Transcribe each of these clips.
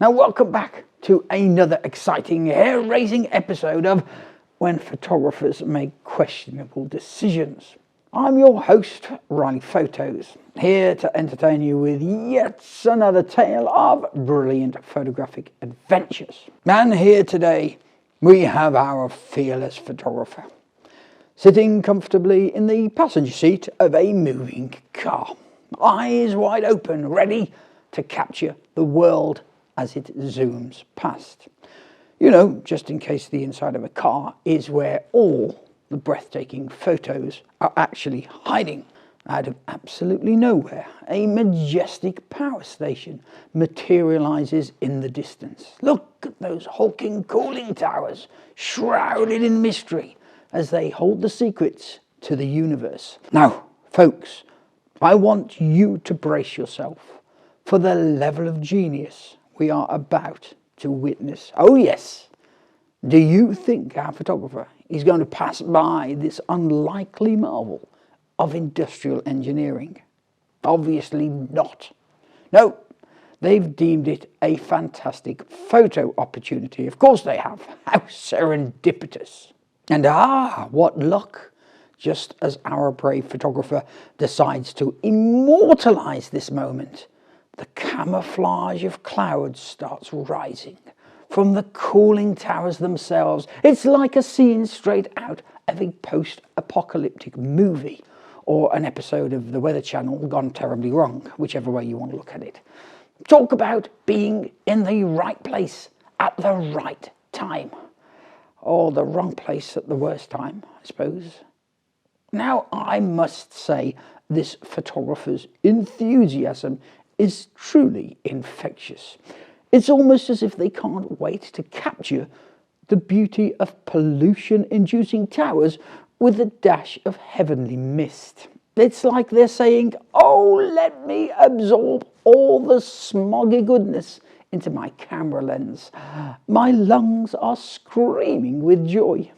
And welcome back to another exciting, hair-raising episode of When Photographers Make Questionable Decisions. I'm your host, Riley Photos, here to entertain you with yet another tale of brilliant photographic adventures. And here today, we have our fearless photographer, sitting comfortably in the passenger seat of a moving car, eyes wide open, ready to capture the world as it zooms past. You know, just in case the inside of a car is where all the breathtaking photos are actually hiding. Out of absolutely nowhere, a majestic power station materializes in the distance. Look at those hulking cooling towers, shrouded in mystery, as they hold the secrets to the universe. Now, folks, I want you to brace yourself for the level of genius we are about to witness. Oh yes, do you think our photographer is going to pass by this unlikely marvel of industrial engineering? Obviously not. No, they've deemed it a fantastic photo opportunity. Of course they have. How serendipitous. And what luck. Just as our brave photographer decides to immortalize this moment, the camouflage of clouds starts rising from the cooling towers themselves. It's like a scene straight out of a post-apocalyptic movie or an episode of the Weather Channel gone terribly wrong, whichever way you want to look at it. Talk about being in the right place at the right time. Or the wrong place at the worst time, I suppose. Now, I must say, this photographer's enthusiasm is truly infectious. It's almost as if they can't wait to capture the beauty of pollution-inducing towers with a dash of heavenly mist. It's like they're saying, oh, let me absorb all the smoggy goodness into my camera lens. My lungs are screaming with joy.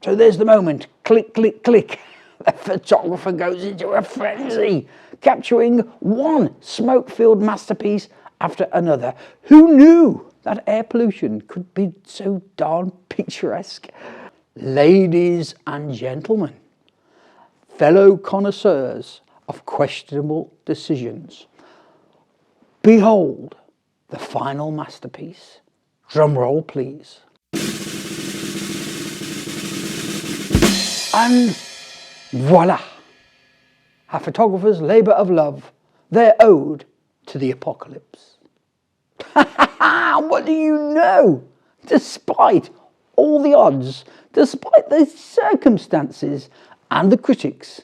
So there's the moment. Click, click, click. The photographer goes into a frenzy, capturing one smoke-filled masterpiece after another. Who knew that air pollution could be so darn picturesque? Ladies and gentlemen, fellow connoisseurs of questionable decisions, behold the final masterpiece. Drum roll, please. And voila! A photographer's labour of love, their ode to the apocalypse. What do you know? Despite all the odds, despite the circumstances and the critics,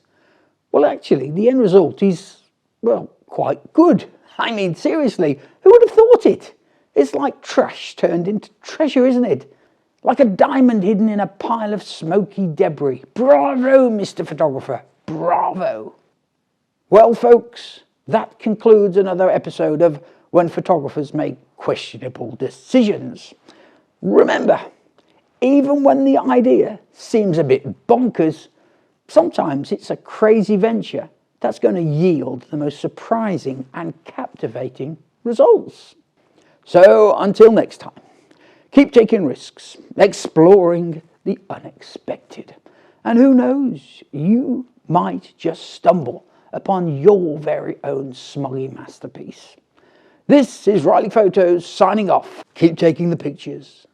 well, actually, the end result is, well, quite good. I mean, seriously, who would have thought it? It's like trash turned into treasure, isn't it? Like a diamond hidden in a pile of smoky debris. Bravo, Mr. Photographer. Bravo. Well, folks, that concludes another episode of When Photographers Make Questionable Decisions. Remember, even when the idea seems a bit bonkers, sometimes it's a crazy venture that's going to yield the most surprising and captivating results. So until next time, keep taking risks, exploring the unexpected. And who knows, you might just stumble upon your very own smoggy masterpiece. This is Riley Photos signing off. Keep taking the pictures.